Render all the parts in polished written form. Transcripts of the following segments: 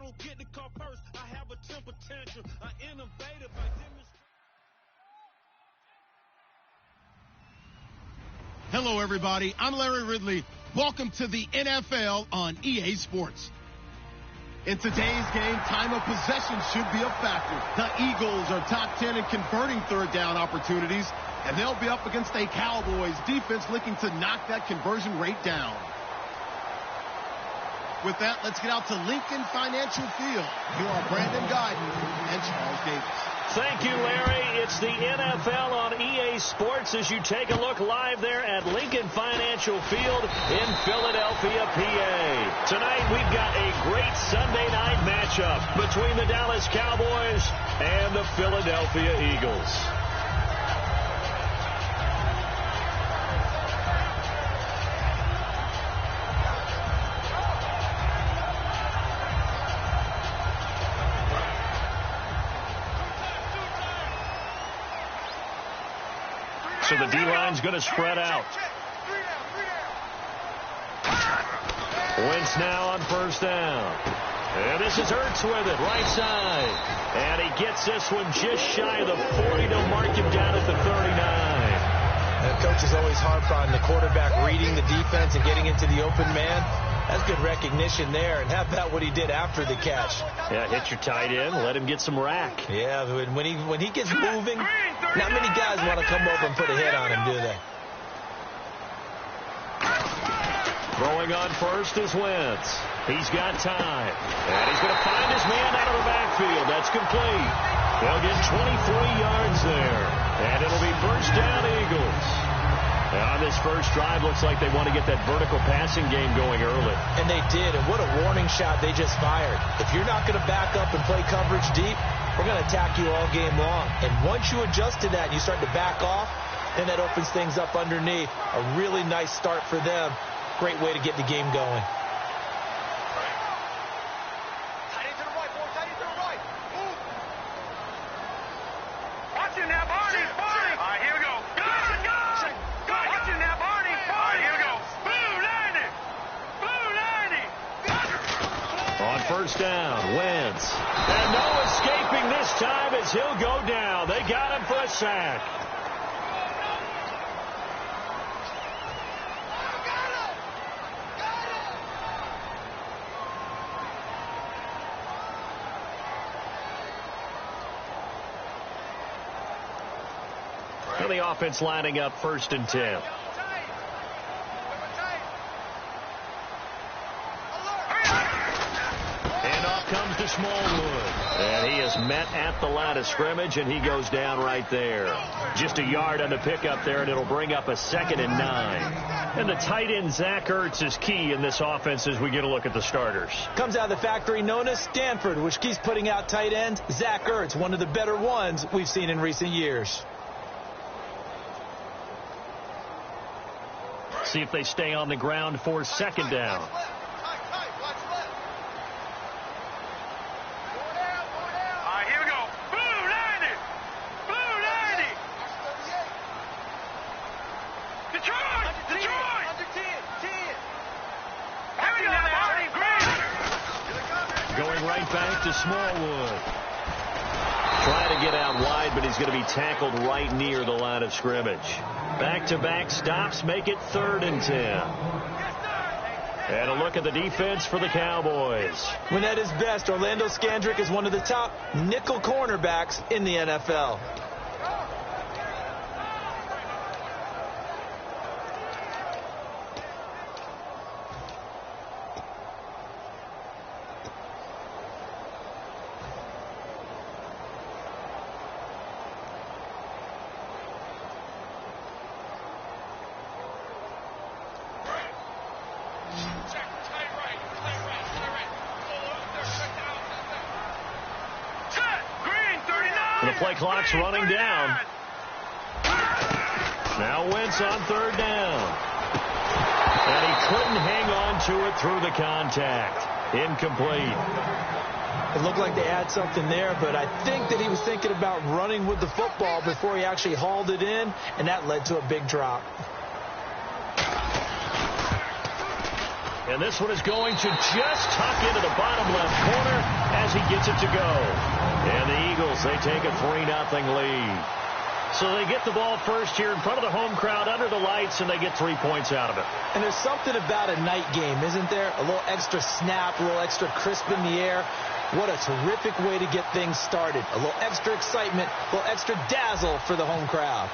don't get the car first, I have a temper tantrum. I innovative, I demonstrate. Hello, everybody. I'm Larry Ridley. Welcome to the NFL on EA Sports. In today's game, time of possession should be a factor. The Eagles are top 10 in converting third down opportunities, and they'll be up against a Cowboys defense looking to knock that conversion rate down. With that, let's get out to Lincoln Financial Field. Here are Brandon Guyton and Charles Davis. Thank you, Larry. It's the NFL on EA Sports as you take a look live there at Lincoln Financial Field in Philadelphia, PA. Tonight, we've got a great Sunday night matchup between the Dallas Cowboys and the Philadelphia Eagles. So the D-line's going to spread out. Wentz now on first down. And this is Ertz with it, right side. And he gets this one just shy of the 40 to mark him down at the 39. The coach is always harped on the quarterback reading the defense and getting into the open man. That's good recognition there. And how about what he did after the catch? Yeah, hit your tight end, let him get some rack. Yeah, when he gets moving, not many guys want to come over and put a hit on him, do they? Throwing on first is Wentz. He's got time. And he's going to find his man out of the backfield. That's complete. They'll get 23 yards there. And it'll be first down, Eagles. On this first drive, looks like they want to get that vertical passing game going early. And they did, and what a warning shot they just fired. If you're not going to back up and play coverage deep, we're going to attack you all game long. And once you adjust to that and you start to back off, then that opens things up underneath. A really nice start for them. Great way to get the game going. Tight end to the right, boy. Tight end to the right. Move. Watch him now, Barney. Barney. All right, here we go. Watch him now, Barney. All right, here we go. Blue 90. Blue 90. On first down, Wentz. And no escaping this time as he'll go down. They got him for a sack. And the offense lining up first and 10. And off comes to Smallwood. And he is met at the line of scrimmage, and he goes down right there. Just a yard on the pickup there, and it'll bring up a 2nd and 9. And the tight end, Zach Ertz, is key in this offense as we get a look at the starters. Comes out of the factory known as Stanford, which keeps putting out tight ends. Zach Ertz, one of the better ones we've seen in recent years. See if they stay on the ground for 2nd down. Watch left. All right, here we go. Blue 90. Blue 90. Detroit. Detroit. Under 10. 10. Here we go, Barney. Green. Going right back to Smallwood. Trying to get out wide, but he's going to be tackled right near the line of scrimmage. Back-to-back stops make it 3rd and 10. And a look at the defense for the Cowboys. When at his best, Orlando Scandrick is one of the top nickel cornerbacks in the NFL. The play clock's running down. Now Wentz on 3rd down. And he couldn't hang on to it through the contact. Incomplete. It looked like they had something there, but I think that he was thinking about running with the football before he actually hauled it in, and that led to a big drop. And this one is going to just tuck into the bottom left corner. as he gets it to go. And the Eagles, they take a 3-0 lead. So they get the ball first here in front of the home crowd under the lights, and they get 3 points out of it. And there's something about a night game, isn't there? A little extra snap, a little extra crisp in the air. What a terrific way to get things started. A little extra excitement, a little extra dazzle for the home crowd.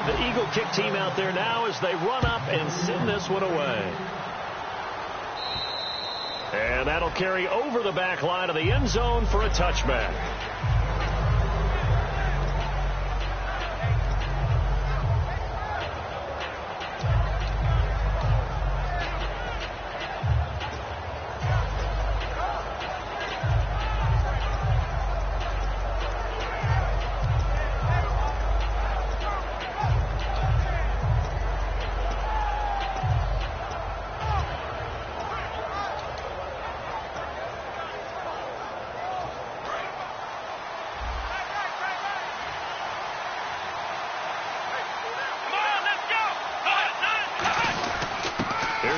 The Eagle kick team out there now as they run up and send this one away. And that'll carry over the back line of the end zone for a touchback.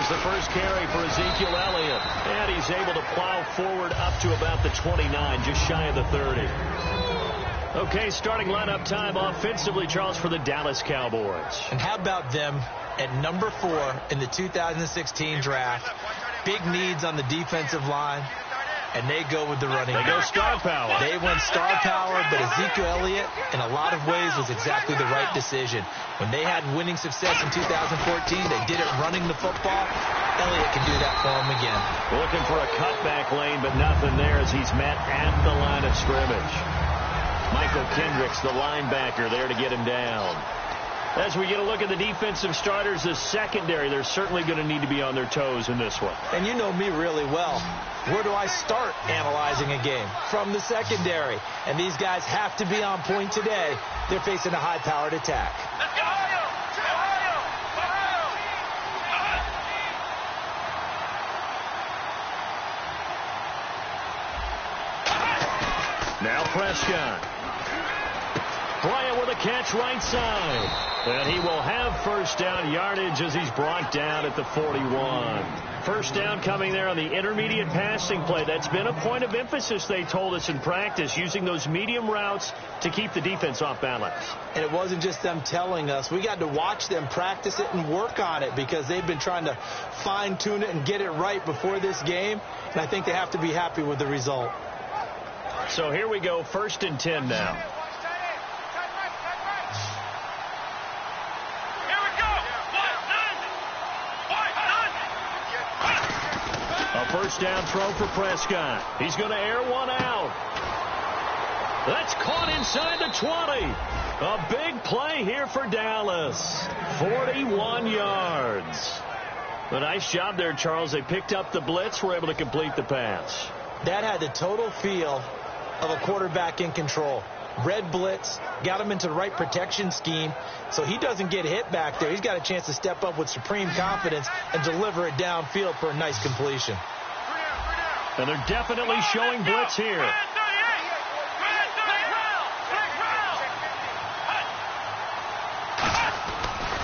The first carry for Ezekiel Elliott, and he's able to plow forward up to about the 29, just shy of the 30. Okay, starting lineup time offensively, Charles, for the Dallas Cowboys. And how about them at number 4 in the 2016 draft? Big needs on the defensive line, and they go with the running back. They go star power. They went star power, but Ezekiel Elliott, in a lot of ways, was exactly the right decision. When they had winning success in 2014, they did it running the football. Elliott can do that for them again. Looking for a cutback lane, but nothing there as he's met at the line of scrimmage. Michael Kendricks, the linebacker, there to get him down. As we get a look at the defensive starters, the secondary, they're certainly going to need to be on their toes in this one. And you know me really well. Where do I start analyzing a game? From the secondary. And these guys have to be on point today. They're facing a high-powered attack. Now Prescott. Bryant with a catch right side. And he will have first down yardage as he's brought down at the 41. First down coming there on the intermediate passing play. That's been a point of emphasis, they told us in practice, using those medium routes to keep the defense off balance. And it wasn't just them telling us. We got to watch them practice it and work on it because they've been trying to fine-tune it and get it right before this game. And I think they have to be happy with the result. So here we go, 1st and 10 now. A first down throw for Prescott. He's going to air one out. That's caught inside the 20. A big play here for Dallas. 41 yards. A nice job there, Charles. They picked up the blitz, were able to complete the pass. That had the total feel of a quarterback in control. Red blitz, got him into the right protection scheme, so he doesn't get hit back there. He's got a chance to step up with supreme confidence and deliver it downfield for a nice completion. And they're definitely showing blitz here.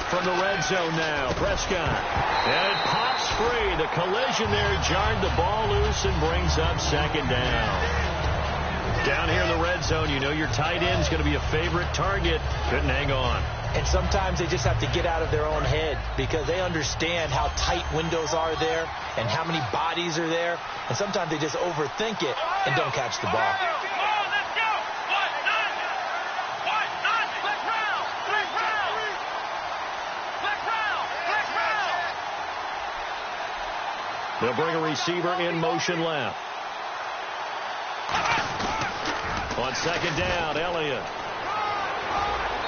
From the red zone now, Prescott. And it pops free. The collision there jarred the ball loose and brings up 2nd down. Down here in the red zone, you know your tight end's going to be a favorite target. Couldn't hang on. And sometimes they just have to get out of their own head because they understand how tight windows are there and how many bodies are there. And sometimes they just overthink it and don't catch the ball. They'll bring a receiver in motion left. On 2nd down, Elliott.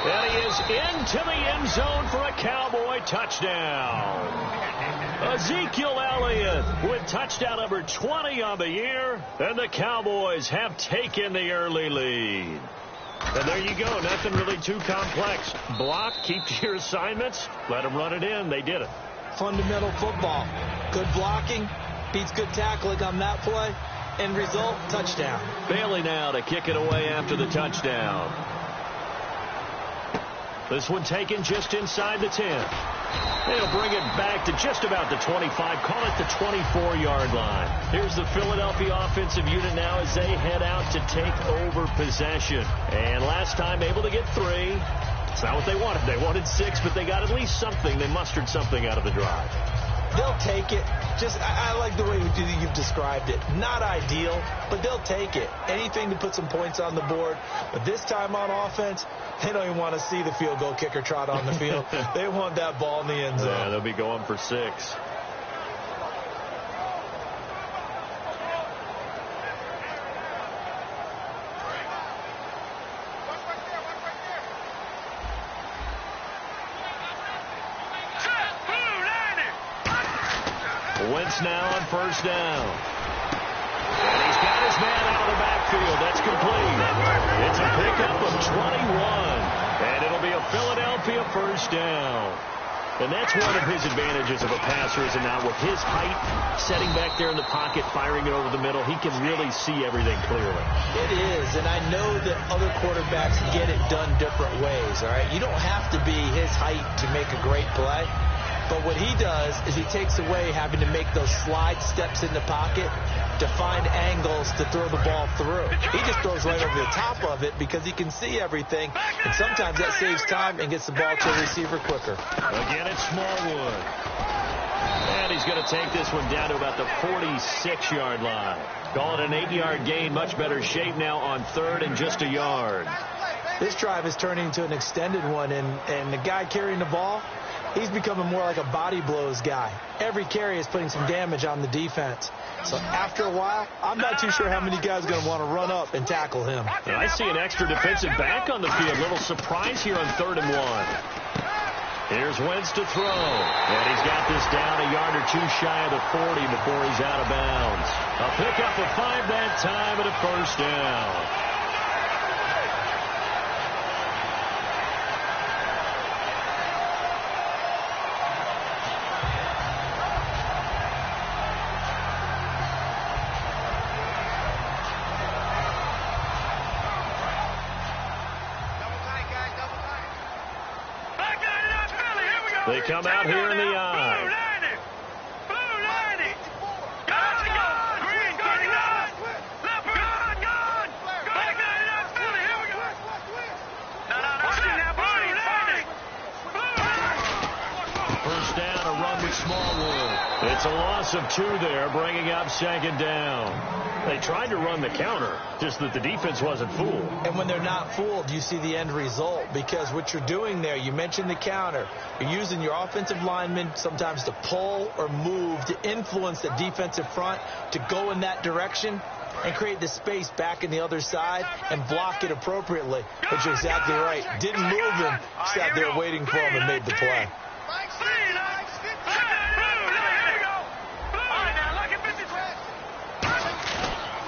And he is into the end zone for a Cowboy touchdown. Ezekiel Elliott with touchdown number 20 on the year. And the Cowboys have taken the early lead. And there you go. Nothing really too complex. Block, keep to your assignments, let them run it in. They did it. Fundamental football. Good blocking beats good tackling on that play. End result, touchdown. Bailey now to kick it away after the touchdown. This one taken just inside the 10. They'll bring it back to just about the 25, call it the 24-yard line. Here's the Philadelphia offensive unit now as they head out to take over possession. And last time able to get 3. It's not what they wanted. They wanted 6, but they got at least something. They mustered something out of the drive. They'll take it. I like the way you've described it. Not ideal, but they'll take it. Anything to put some points on the board. But this time on offense, they don't even want to see the field goal kicker trot on the field. They want that ball in the end zone. Yeah, they'll be going for 6. Wentz now on first down. And he's got his man out of the backfield. That's complete. It's a pickup of 21. And it'll be a Philadelphia first down. And that's one of his advantages of a passer, is now with his height, setting back there in the pocket, firing it over the middle, he can really see everything clearly. It is, and I know that other quarterbacks get it done different ways, all right? You don't have to be his height to make a great play. But what he does is he takes away having to make those slide steps in the pocket to find angles to throw the ball through. He just throws right over the top of it because he can see everything, and sometimes that saves time and gets the ball to the receiver quicker. Again, it's Smallwood. And he's going to take this one down to about the 46-yard line. Call it an 8-yard gain, much better shape now on third and just a yard. This drive is turning into an extended one, and the guy carrying the ball, he's becoming more like a body blows guy. Every carry is putting some damage on the defense. So after a while, I'm not too sure how many guys are going to want to run up and tackle him. And I see an extra defensive back on the field. Little surprise here on 3rd and 1. Here's Wentz to throw. And he's got this down a yard or 2 shy of the 40 before he's out of bounds. A pickup of 5 that time and a first down. They come out here in the eye. First down, a run with Smallwood. It's a loss of 2 there, bringing up 2nd down. They tried to run the counter, just that the defense wasn't fooled. And when they're not fooled, you see the end result, because what you're doing there, you mentioned the counter. You're using your offensive linemen sometimes to pull or move to influence the defensive front to go in that direction and create the space back in the other side and block it appropriately. But you're exactly right. Didn't move him, sat there waiting for him and made the play.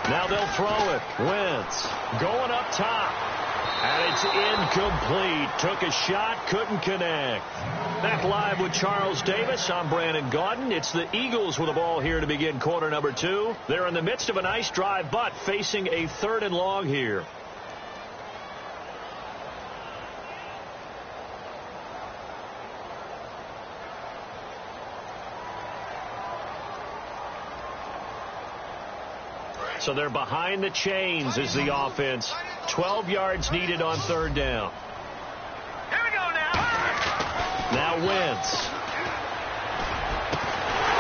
Now they'll throw it. Wentz going up top. And it's incomplete. Took a shot, couldn't connect. Back live with Charles Davis. I'm Brandon Gaudin. It's the Eagles with the ball here to begin quarter number 2. They're in the midst of a nice drive, but facing a 3rd and long here. So they're behind the chains as the offense. 12 yards needed on 3rd down. Here we go now. Now Wentz.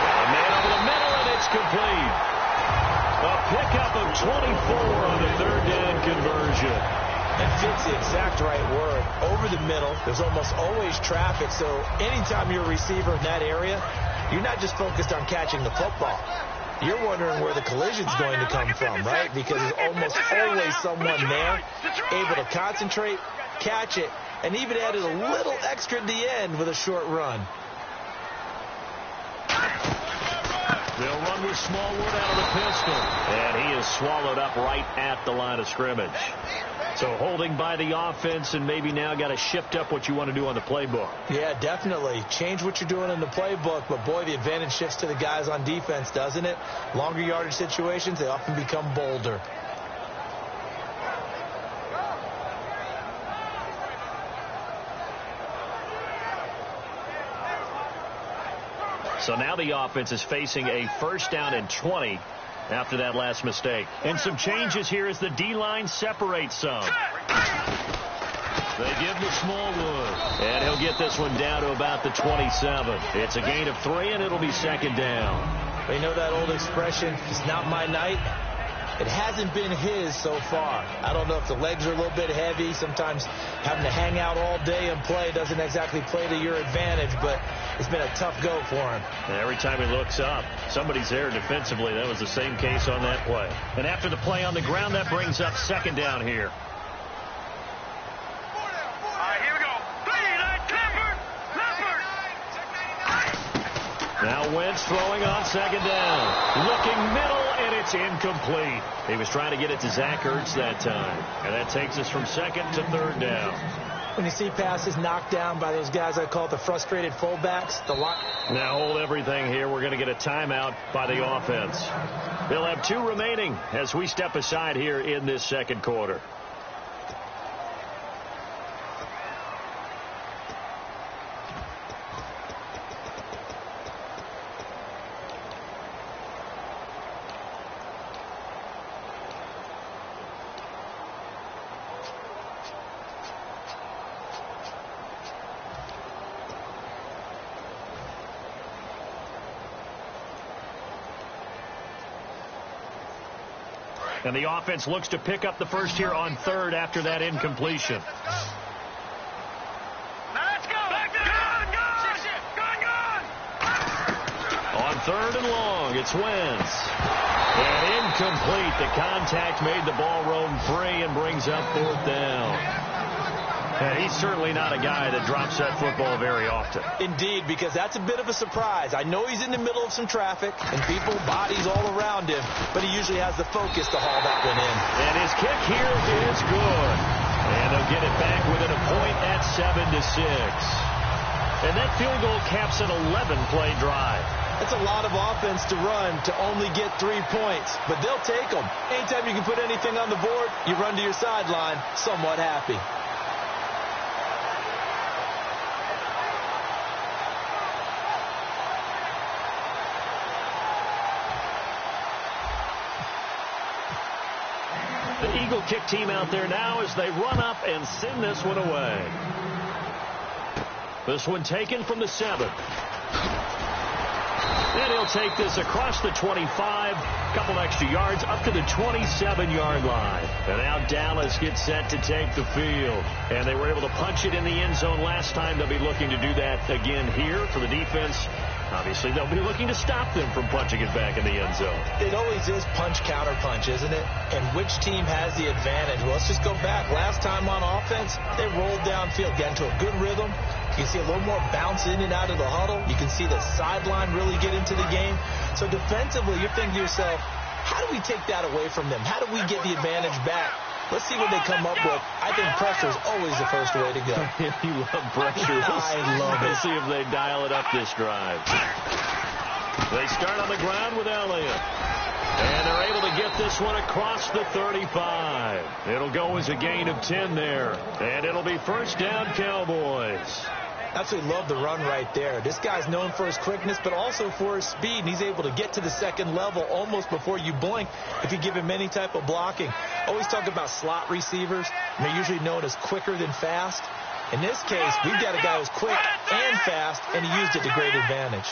A man over the middle, and it's complete. A pickup of 24 on the 3rd down conversion. That fits the exact right word. Over the middle, there's almost always traffic, so anytime you're a receiver in that area, you're not just focused on catching the football. You're wondering where the collision's going to come from, right? Because there's almost always someone there able to concentrate, catch it, and even added a little extra at the end with a short run. They'll run with Smallwood out of the pistol. And he is swallowed up right at the line of scrimmage. So holding by the offense, and maybe now got to shift up what you want to do on the playbook. Yeah, definitely. Change what you're doing in the playbook, but boy, the advantage shifts to the guys on defense, doesn't it? Longer yardage situations, they often become bolder. So now the offense is facing a 1st down and 20 after that last mistake. And some changes here as the D-line separates some. They give to Smallwood. And he'll get this one down to about the 27. It's a gain of 3, and it'll be 2nd down. You know that old expression, it's not my night? It hasn't been his so far. I don't know if the legs are a little bit heavy. Sometimes having to hang out all day and play doesn't exactly play to your advantage, but it's been a tough go for him. And every time he looks up, somebody's there defensively. That was the same case on that play. And after the play on the ground, that brings up 2nd down here. Now Wentz throwing on 2nd down. Looking middle, and it's incomplete. He was trying to get it to Zach Ertz that time. And that takes us from 2nd to 3rd down. When you see passes knocked down by those guys I call the frustrated fullbacks, Now hold everything here. We're going to get a timeout by the offense. They'll have 2 remaining as we step aside here in this 2nd quarter. And the offense looks to pick up the first here on 3rd after that incompletion. Now let's go. Gun. On 3rd and long, it's Wentz. And incomplete. The contact made the ball roam free and brings up 4th down. And he's certainly not a guy that drops that football very often. Indeed, because that's a bit of a surprise. I know he's in the middle of some traffic and people, bodies all around him, but he usually has the focus to haul that one in. And his kick here is good. And they'll get it back within a point at 7-6. And that field goal caps an 11-play drive. That's a lot of offense to run to only get 3 points, but they'll take them. Anytime you can put anything on the board, you run to your sideline somewhat happy. The Eagle kick team out there now as they run up and send this one away. This one taken from the 7. And he'll take this across the 25, couple extra yards up to the 27-yard line. And now Dallas gets set to take the field. And they were able to punch it in the end zone last time. They'll be looking to do that again here for the defense. Obviously, they'll be looking to stop them from punching it back in the end zone. It always is punch, counter punch, isn't it? And which team has the advantage? Well, let's just go back. Last time on offense, they rolled downfield, got into a good rhythm. You can see a little more bounce in and out of the huddle. You can see the sideline really get into the game. So defensively, you're thinking to yourself, how do we take that away from them? How do we get the advantage back? Let's see what they come up with. I think pressure is always the first way to go. You love pressure. I love it. Let's see if they dial it up this drive. They start on the ground with Elliott. And they're able to get this one across the 35. It'll go as a gain of 10 there. And it'll be 1st down, Cowboys. Absolutely love the run right there. This guy's known for his quickness, but also for his speed. And he's able to get to the 2nd level almost before you blink if you give him any type of blocking. Always talk about slot receivers. And they're usually known as quicker than fast. In this case, we've got a guy who's quick and fast, and he used it to great advantage.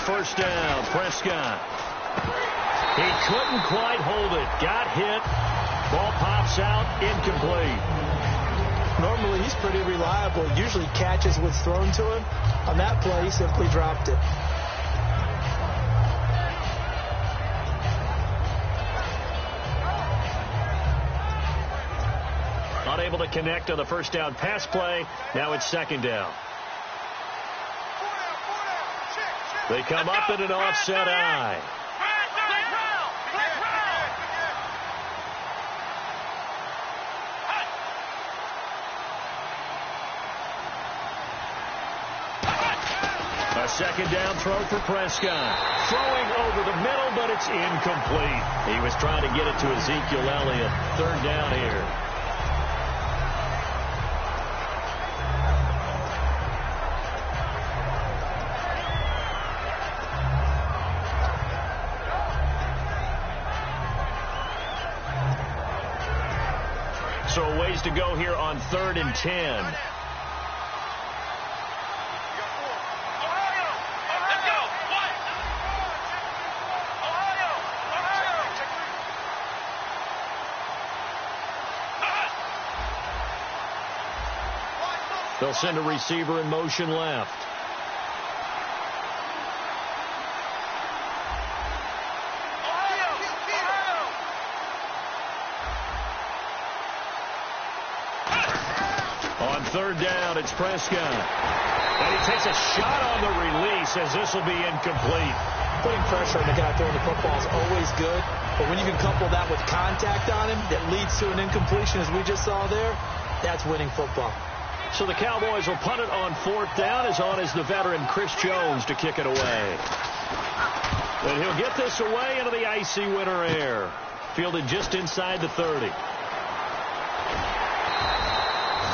First down, Prescott. He couldn't quite hold it. Got hit. Ball pops out. Incomplete. Normally, he's pretty reliable. Usually catches what's thrown to him. On that play, he simply dropped it. Unable to connect on the first down pass play. Now it's 2nd down. They come up in an offset eye. A 2nd down throw for Prescott. Throwing over the middle, but it's incomplete. He was trying to get it to Ezekiel Elliott. 3rd down here. So a ways to go here on 3rd and 10. They'll send a receiver in motion left. On 3rd down, it's Prescott. And he takes a shot on the release as this will be incomplete. Putting pressure on the guy throwing the football is always good, but when you can couple that with contact on him that leads to an incompletion, as we just saw there, that's winning football. So the Cowboys will punt it on 4th down. As on is the veteran Chris Jones to kick it away. And he'll get this away into the icy winter air. Fielded just inside the 30.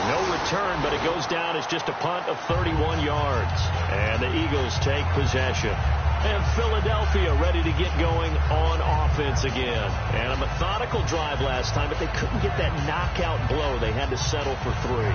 No return, but it goes down as just a punt of 31 yards. And the Eagles take possession. And Philadelphia ready to get going on offense again. And a methodical drive last time, but they couldn't get that knockout blow. They had to settle for 3.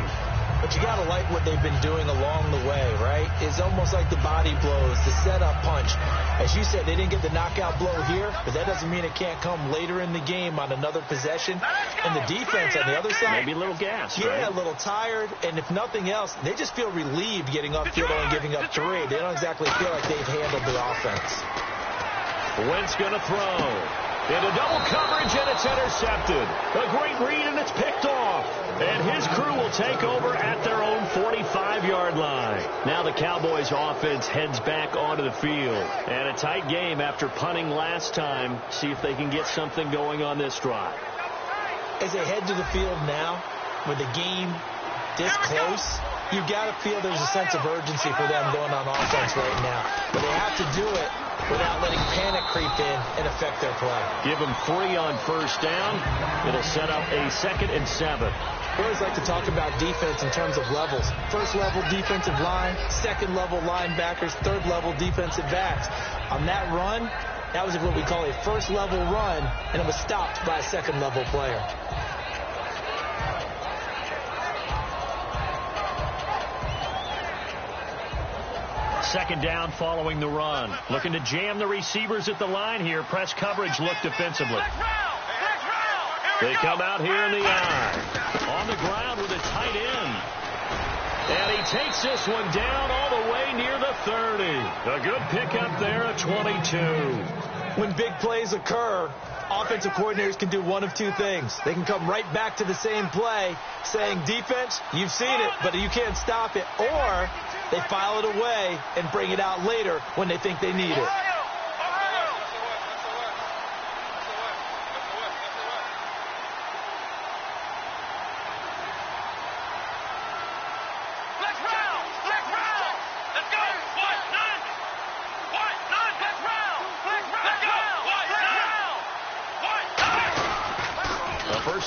But you got to like what they've been doing along the way, right? It's almost like the body blows, the setup punch. As you said, they didn't get the knockout blow here, but that doesn't mean it can't come later in the game on another possession. And the defense on the other side, maybe a little gas, yeah, right? A little tired. And if nothing else, they just feel relieved getting upfield and giving up 3. They don't exactly feel like they've handled the offense. Wentz going to throw. Into double coverage, and it's intercepted. A great read, and it's picked off. And his crew will take over at their own 45-yard line. Now the Cowboys offense heads back onto the field. And a tight game after punting last time. See if they can get something going on this drive. As they head to the field now, with the game this close, you've got to feel there's a sense of urgency for them going on offense right now. But they have to do it without letting panic creep in and affect their play. Give them 3 on 1st down. It'll set up a 2nd and 7. We always like to talk about defense in terms of levels. 1st level defensive line, 2nd level linebackers, 3rd level defensive backs. On that run, that was what we call a 1st level run, and it was stopped by a 2nd level player. Second down following the run. Looking to jam the receivers at the line here. Press coverage look defensively. They come out here in the eye. On the ground with a tight end. And he takes this one down all the way near the 30. A good pickup there at 22. When big plays occur, offensive coordinators can do one of 2 things. They can come right back to the same play saying, defense, you've seen it, but you can't stop it. Or they file it away and bring it out later when they think they need it.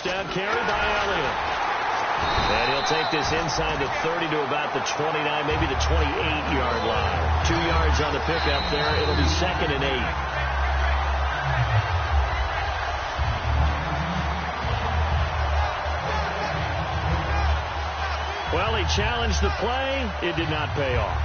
Down carry by Elliott. And he'll take this inside the 30 to about the 29, maybe the 28-yard line. 2 yards on the pickup there. It'll be 2nd and 8. Well, he challenged the play. It did not pay off.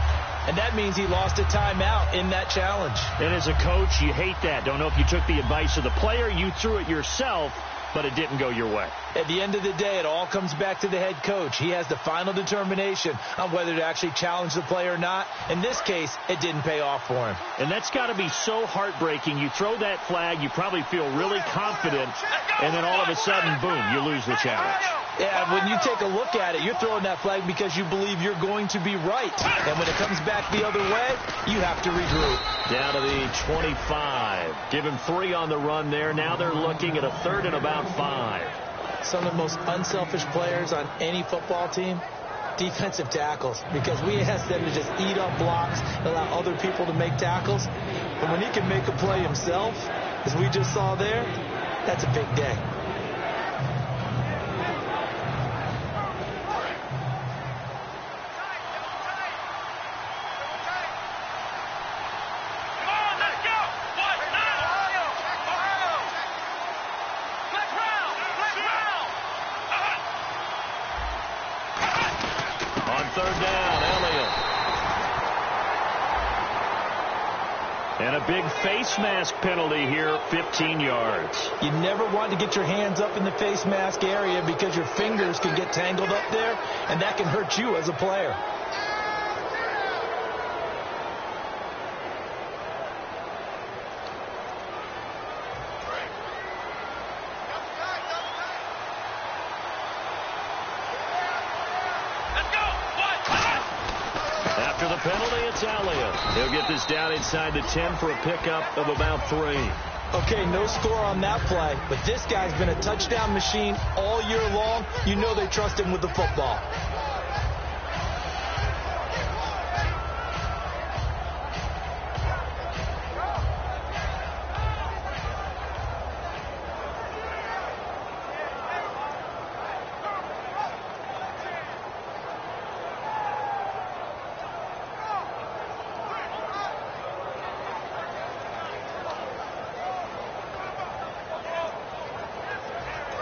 And that means he lost a timeout in that challenge. And as a coach, you hate that. Don't know if you took the advice of the player. You threw it yourself, but it didn't go your way. At the end of the day, it all comes back to the head coach. He has the final determination on whether to actually challenge the play or not. In this case, it didn't pay off for him. And that's got to be so heartbreaking. You throw that flag, you probably feel really confident, and then all of a sudden, boom, you lose the challenge. Yeah, when you take a look at it, you're throwing that flag because you believe you're going to be right. And when it comes back the other way, you have to regroup. Down to the 25. Give him 3 on the run there. Now they're looking at a 3rd and about 5. Some of the most unselfish players on any football team, defensive tackles, because we ask them to just eat up blocks and allow other people to make tackles. And when he can make a play himself, as we just saw there, that's a big day. And a big face mask penalty here, 15 yards. You never want to get your hands up in the face mask area because your fingers can get tangled up there, and that can hurt you as a player. After the penalty, it's Elliott. He'll get this down inside the 10 for a pickup of about 3. Okay, no score on that play, but this guy's been a touchdown machine all year long. You know they trust him with the football.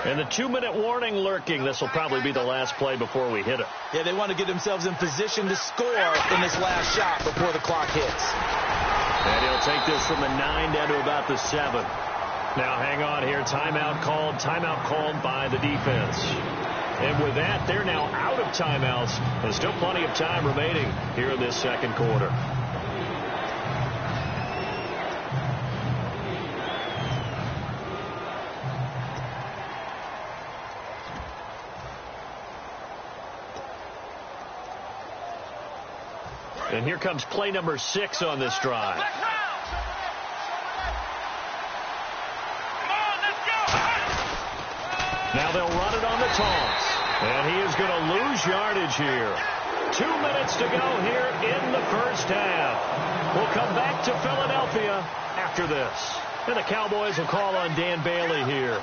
And the 2-minute warning lurking. This will probably be the last play before we hit it. Yeah, they want to get themselves in position to score in this last shot before the clock hits. And he'll take this from the 9 down to about the 7. Now hang on here. Timeout called by the defense. And with that, they're now out of timeouts. There's still plenty of time remaining here in this second quarter. And here comes play number 6 on this drive. Now they'll run it on the toss. And he is going to lose yardage here. 2 minutes to go here in the first half. We'll come back to Philadelphia after this. And the Cowboys will call on Dan Bailey here.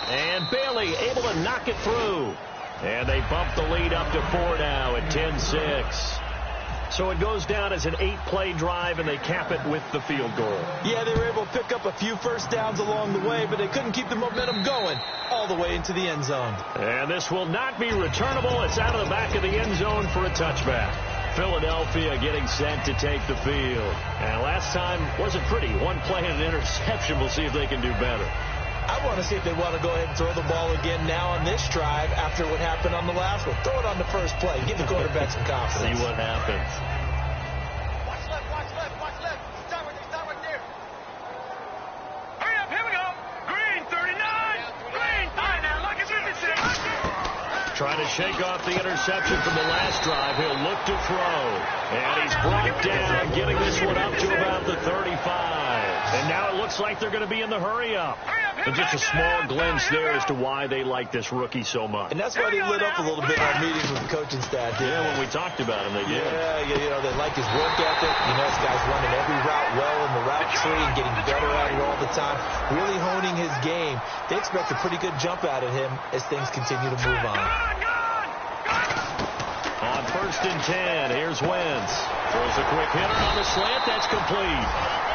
And Bailey able to knock it through. And they bump the lead up to 4 now at 10-6. So it goes down as an 8-play drive, and they cap it with the field goal. Yeah, they were able to pick up a few first downs along the way, but they couldn't keep the momentum going all the way into the end zone. And this will not be returnable. It's out of the back of the end zone for a touchback. Philadelphia getting set to take the field. And last time wasn't pretty. 1 play and an interception. We'll see if they can do better. I want to see if they want to go ahead and throw the ball again now on this drive after what happened on the last one. Throw it on the first play. Give the quarterback some confidence. See what happens. Watch left, watch left, watch left. Stop right there. Hurry up, here we go. Green, 39. Green, 5 now. Look at 56. Trying to shake off the interception from the last drive. He'll look to throw. And he's brought down, getting this one up to about the 35. And now it looks like they're going to be in the hurry-up. And just a small glimpse there as to why they like this rookie so much. And that's why they lit up a little bit on meetings with the coaching staff. Yeah, when we talked about him, they did. Yeah, you know, they like his work ethic. You know, this guy's running every route well in the route tree and getting better at it all the time. Really honing his game. They expect a pretty good jump out of him as things continue to move on. On 1st and 10, here's Wentz. Throws a quick hitter on the slant. That's complete.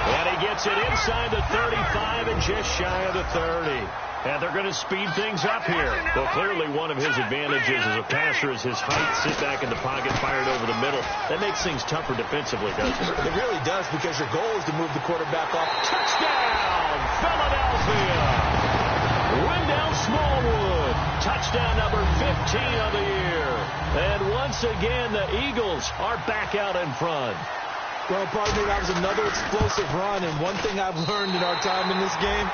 And he gets it inside the 35 and just shy of the 30. And they're going to speed things up here. Well, clearly one of his advantages as a passer is his height. Sit back in the pocket, fired over the middle. That makes things tougher defensively, doesn't it? It really does, because your goal is to move the quarterback off. Touchdown, Philadelphia! Wendell Smallwood, touchdown number 15 of the year. And once again, the Eagles are back out in front. Well, pardon me, that was another explosive run, and one thing I've learned in our time in this game,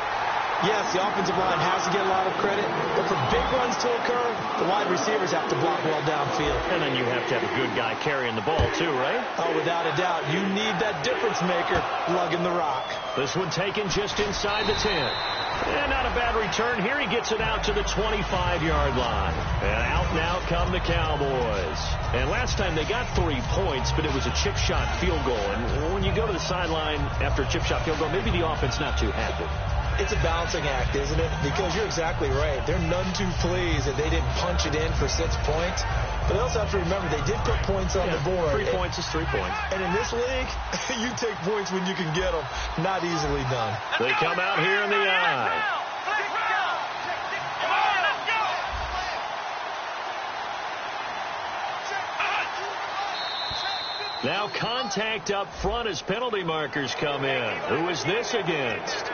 yes, the offensive line has to get a lot of credit, but for big runs to occur, the wide receivers have to block well downfield. And then you have to have a good guy carrying the ball, too, right? Oh, without a doubt. You need that difference maker lugging the rock. This one taken just inside the 10. And not a bad return here. He gets it out to the 25-yard line. And out now come the Cowboys. And last time they got 3 points, but it was a chip shot field goal. And when you go to the sideline after a chip shot field goal, maybe the offense not too happy. It's a balancing act, isn't it? Because you're exactly right. They're none too pleased that they didn't punch it in for 6 points. But they also have to remember they did put points on the board. 3 points is 3 points. And in this league, you take points when you can get them. Not easily done. They come out here in the eye. Now contact up front as penalty markers come in. Who is this against?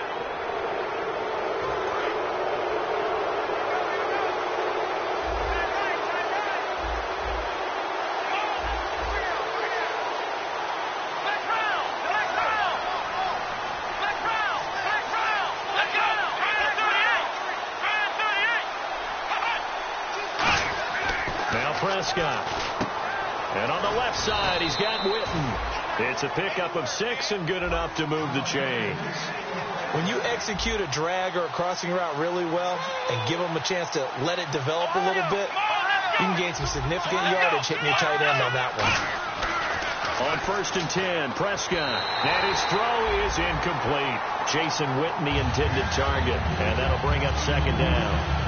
Prescott. And on the left side, he's got Witten. It's a pickup of 6 and good enough to move the chains. When you execute a drag or a crossing route really well and give them a chance to let it develop a little bit, you can gain some significant yardage hitting your tight end on that one. On 1st and 10, Prescott. And his throw is incomplete. Jason Witten, the intended target. And that'll bring up 2nd down.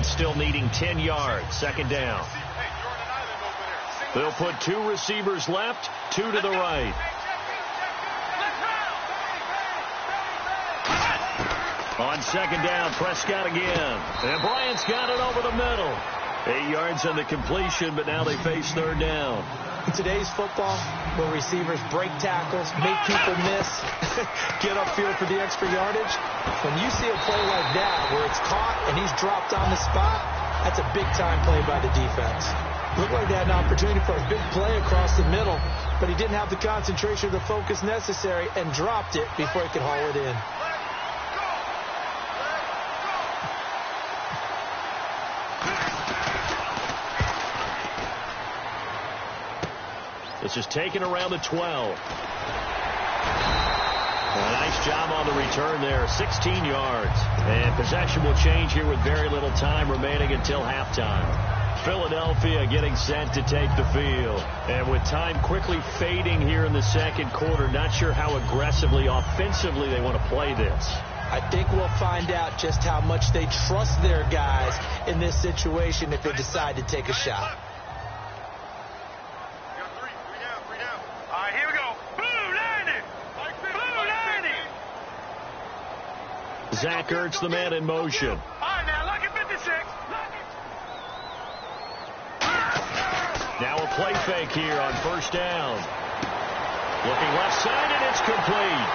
Still needing 10 yards. 2nd down. They'll put 2 receivers left, 2 to the right. On 2nd down, Prescott again. And Bryant's got it over the middle. 8 yards on the completion, but now they face 3rd down. In today's football, where receivers break tackles, make people miss, get upfield for the extra yardage, when you see a play like that where it's caught and he's dropped on the spot, that's a big-time play by the defense. Looked like they had an opportunity for a big play across the middle, but he didn't have the concentration or the focus necessary and dropped it before he could haul it in. This is taken around the 12. A nice job on the return there, 16 yards. And possession will change here with very little time remaining until halftime. Philadelphia getting set to take the field. And with time quickly fading here in the 2nd quarter, not sure how aggressively, offensively they want to play this. I think we'll find out just how much they trust their guys in this situation if they decide to take a shot. Zach Ertz, the man in motion. All right, now, look at 56. Now a play fake here on 1st down. Looking left side, and it's complete.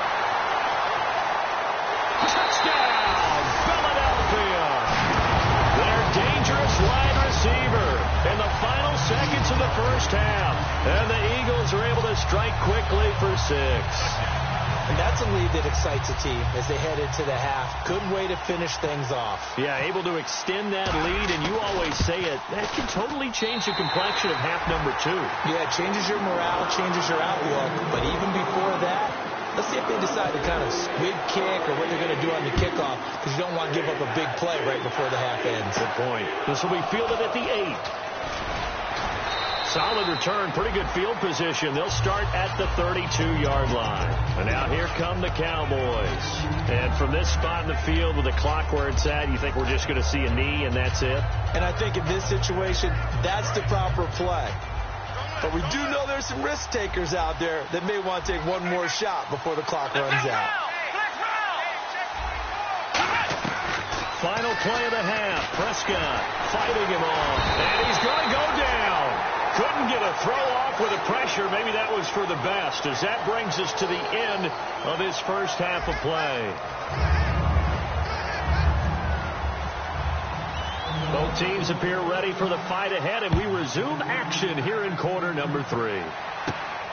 Touchdown, Philadelphia. Their dangerous wide receiver in the final seconds of the 1st half. And the Eagles are able to strike quickly for 6. And that's a lead that excites a team as they head into the half. Good way to finish things off. Yeah, able to extend that lead, and you always say it, that can totally change the complexion of half number 2. Yeah, it changes your morale, changes your outlook. But even before that, let's see if they decide to kind of squib kick or what they're going to do on the kickoff, because you don't want to give up a big play right before the half ends. Good point. This will be fielded at the 8. Solid return, pretty good field position. They'll start at the 32-yard line. And now here come the Cowboys. And from this spot in the field with the clock where it's at, you think we're just going to see a knee and that's it? And I think in this situation, that's the proper play. But we do know there's some risk takers out there that may want to take one more shot before the clock runs out. Final play of the half. Prescott fighting him on. And he's going to go down. Couldn't get a throw off with the pressure. Maybe that was for the best, as that brings us to the end of his 1st half of play. Both teams appear ready for the fight ahead, and we resume action here in quarter number 3.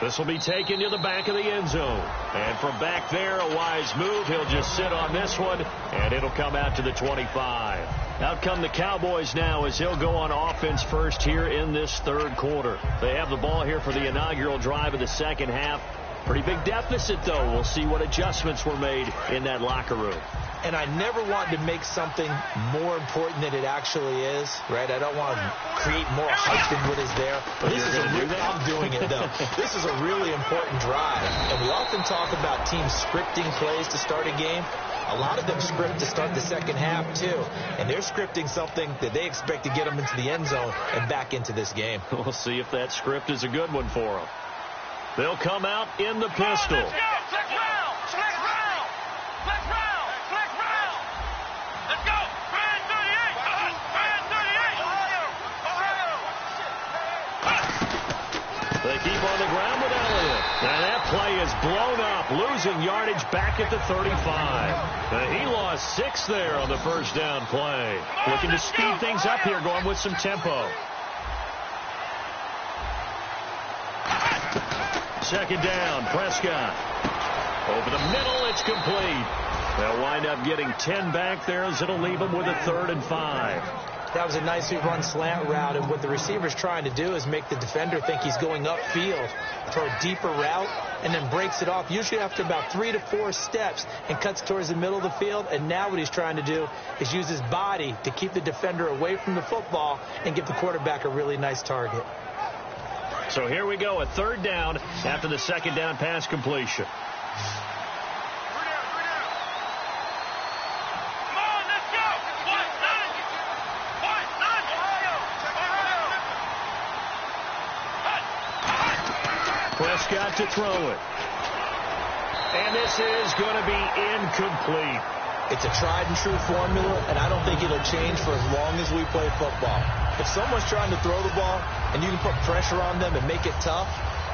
This will be taken to the back of the end zone. And from back there, a wise move. He'll just sit on this one, and it'll come out to the 25. Out come the Cowboys now as he'll go on offense first here in this 3rd quarter. They have the ball here for the inaugural drive of the 2nd half. Pretty big deficit, though. We'll see what adjustments were made in that locker room. and I never want to make something more important than it actually is, right? I don't want to create more hype than what is there. But this is I'm doing it, though. This is a really important drive, and we often talk about teams scripting plays to start a game. A lot of them script to start the second half, too, and they're scripting something that they expect to get them into the end zone and back into this game. We'll see if that script is a good one for them. They'll come out in the pistol. Let's go! Flex round! Flex round! Flex round! Flex round! Let's go! Brand 38! Brand 38! Ohio! Ohio! They keep on the ground with Elliott. And that play is blown up, losing yardage back at the 35. He lost 6 there on the first down play. Looking to speed things up here, going with some tempo. Second down, Prescott. Over the middle, it's complete. They'll wind up getting 10 back there as it'll leave them with a 3rd and 5. That was a nicely run slant route, and what the receiver's trying to do is make the defender think he's going upfield for a deeper route, and then breaks it off, usually after about 3 to 4 steps, and cuts towards the middle of the field. And now what he's trying to do is use his body to keep the defender away from the football and give the quarterback a really nice target. So here we go, a 3rd down after the second down pass completion. Prescott to throw it. And this is going to be incomplete. It's a tried-and-true formula, and I don't think it'll change for as long as we play football. If someone's trying to throw the ball and you can put pressure on them and make it tough,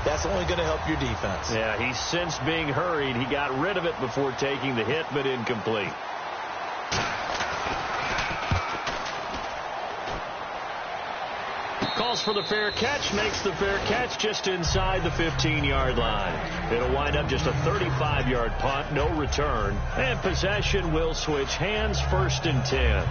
that's only going to help your defense. Yeah, he's since being hurried. He got rid of it before taking the hit, but incomplete. Calls for the fair catch, makes the fair catch just inside the 15-yard line. It'll wind up just a 35-yard punt, no return, and possession will switch hands, 1st and 10.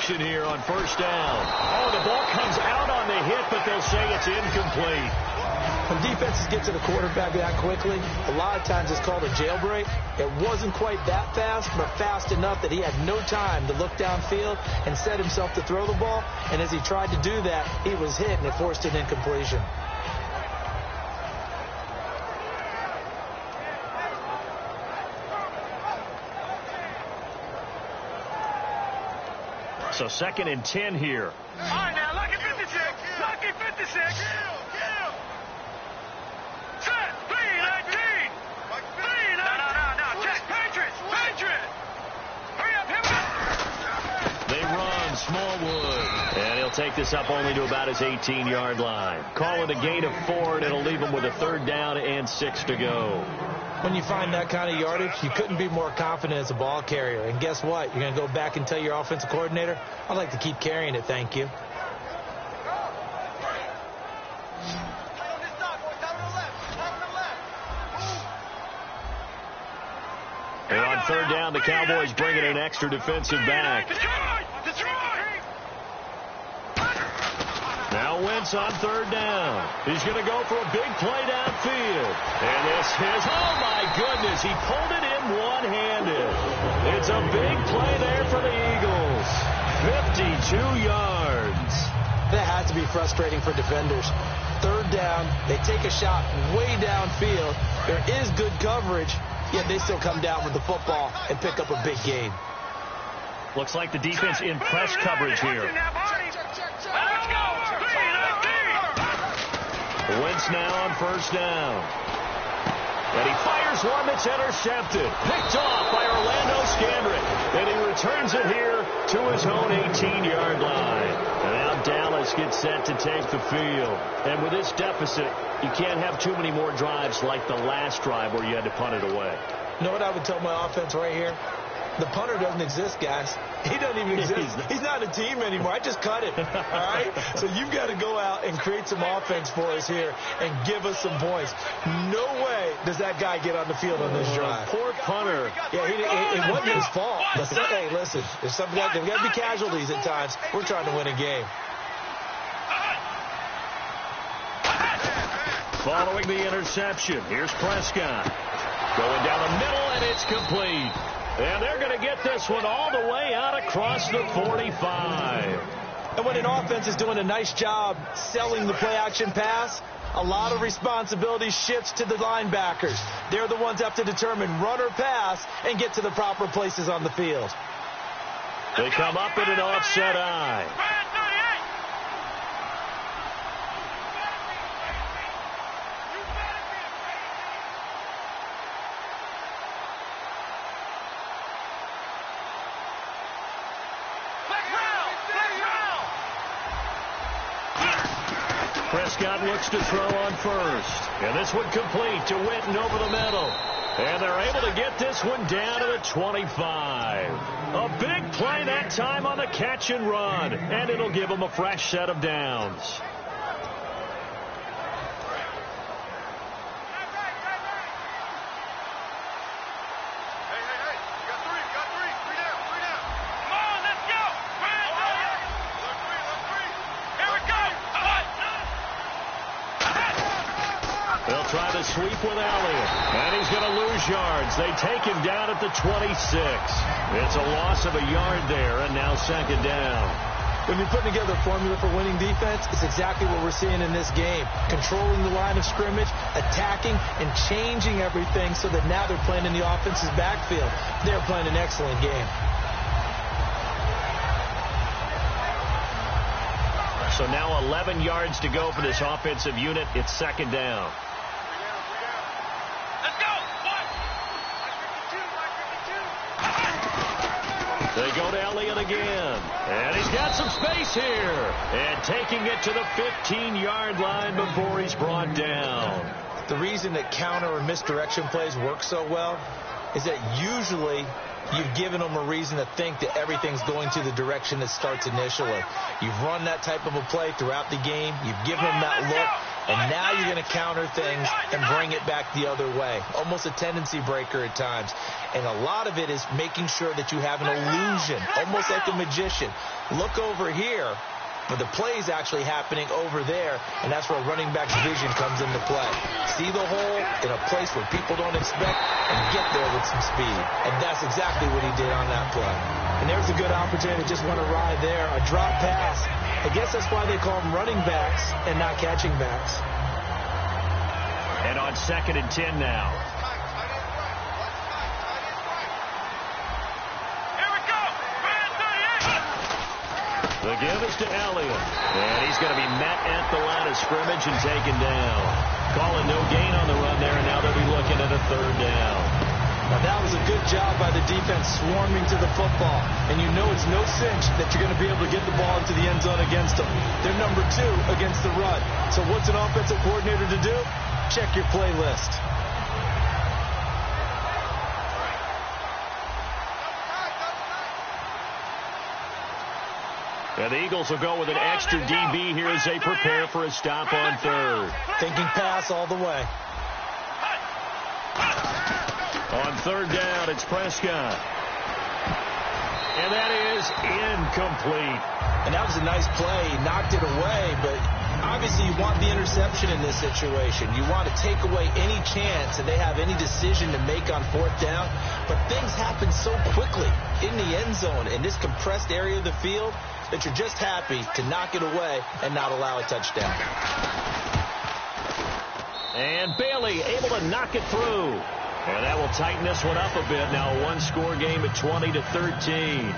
Here on 1st down. Oh, the ball comes out on the hit, but they'll say it's incomplete. When defenses get to the quarterback that quickly, a lot of times it's called a jailbreak. It wasn't quite that fast, but fast enough that he had no time to look downfield and set himself to throw the ball. And as he tried to do that, he was hit, and it forced an incompletion. So 2nd and 10 here. All right, now, lucky 56. Lucky 56. Set. 319. 319. No. Check. Patriots. Hurry up. Here we go. They run Smallwood. And he'll take this up only to about his 18-yard line. Call it a gain of 4, and it'll leave him with a 3rd down and 6 to go. When you find that kind of yardage, you couldn't be more confident as a ball carrier. And guess what? You're going to go back and tell your offensive coordinator, I'd like to keep carrying it, thank you. And on 3rd down, the Cowboys bring in an extra defensive back. Now Wentz on 3rd down. He's going to go for a big play downfield. And this is, oh my goodness, he pulled it in one-handed. It's a big play there for the Eagles. 52 yards. That has to be frustrating for defenders. 3rd down, they take a shot way downfield. There is good coverage, yet they still come down with the football and pick up a big gain. Looks like the defense in press coverage here. Wentz now on 1st down. And he fires one that's intercepted. Picked off by Orlando Scandrick. And he returns it here to his own 18-yard line. And now Dallas gets set to take the field. And with this deficit, you can't have too many more drives like the last drive where you had to punt it away. You know what I would tell my offense right here? The punter doesn't exist, guys. He doesn't even exist. He's not a team anymore. I just cut it, all right? So you've got to go out and create some offense for us here and give us some points. No way does that guy get on the field on this drive. Poor punter. Yeah, it wasn't his fault. Hey, listen, there's something like that. We've got to be casualties at times. We're trying to win a game. Following the interception, here's Prescott. Going down the middle, and it's complete. And they're going to get this one all the way out across the 45. And when an offense is doing a nice job selling the play-action pass, a lot of responsibility shifts to the linebackers. They're the ones that have to determine run or pass and get to the proper places on the field. They come up in an offset eye. Prescott looks to throw on first. And this one complete to Witten over the middle. And they're able to get this one down to the 25. A big play that time on the catch and run. And it'll give them a fresh set of downs. Try to sweep with Elliott, and he's going to lose yards. They take him down at the 26. It's a loss of a yard there, and now second down. When you're putting together a formula for winning defense, it's exactly what we're seeing in this game. Controlling the line of scrimmage, attacking, and changing everything so that now they're playing in the offense's backfield. They're playing an excellent game. So now 11 yards to go for this offensive unit. It's second down. They go to Elliott again. And he's got some space here. And taking it to the 15-yard line before he's brought down. The reason that counter or misdirection plays work so well is that usually you've given them a reason to think that everything's going to the direction that starts initially. You've run that type of a play throughout the game. You've given them that look. And now you're going to counter things and bring it back the other way. Almost a tendency breaker at times. And a lot of it is making sure that you have an illusion, almost like a magician. Look over here, but the play is actually happening over there, and that's where running back's vision comes into play. See the hole in a place where people don't expect and get there with some speed. And that's exactly what he did on that play. And there's a good opportunity to just want to ride there, a drop pass. I guess that's why they call them running backs and not catching backs. And on 2nd and 10 now. The give is to Elliott. And he's going to be met at the line of scrimmage and taken down. Calling no gain on the run there, and now they'll be looking at a third down. Now that was a good job by the defense swarming to the football. And you know it's no cinch that you're going to be able to get the ball into the end zone against them. They're number 2 against the run. So what's an offensive coordinator to do? Check your play list. And the Eagles will go with an extra DB here as they prepare for a stop on third. Thinking pass all the way. On third down, it's Prescott. And that is incomplete. And that was a nice play. He knocked it away, but obviously you want the interception in this situation. You want to take away any chance that they have any decision to make on fourth down. But things happen so quickly in the end zone in this compressed area of the field that you're just happy to knock it away and not allow a touchdown. And Bailey able to knock it through. And that will tighten this one up a bit. Now a one-score game at 20-13.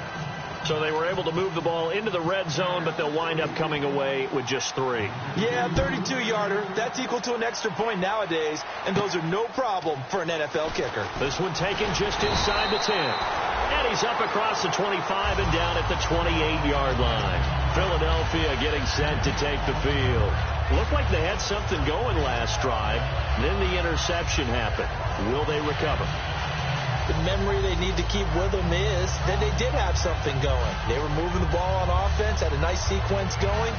So they were able to move the ball into the red zone, but they'll wind up coming away with just 3. Yeah, 32-yarder. That's equal to an extra point nowadays, and those are no problem for an NFL kicker. This one taken just inside the 10. And he's up across the 25 and down at the 28-yard line. Philadelphia getting set to take the field. Looked like they had something going last drive. Then the interception happened. Will they recover? the memory they need to keep with them is that they did have something going. They were moving the ball on offense, had a nice sequence going.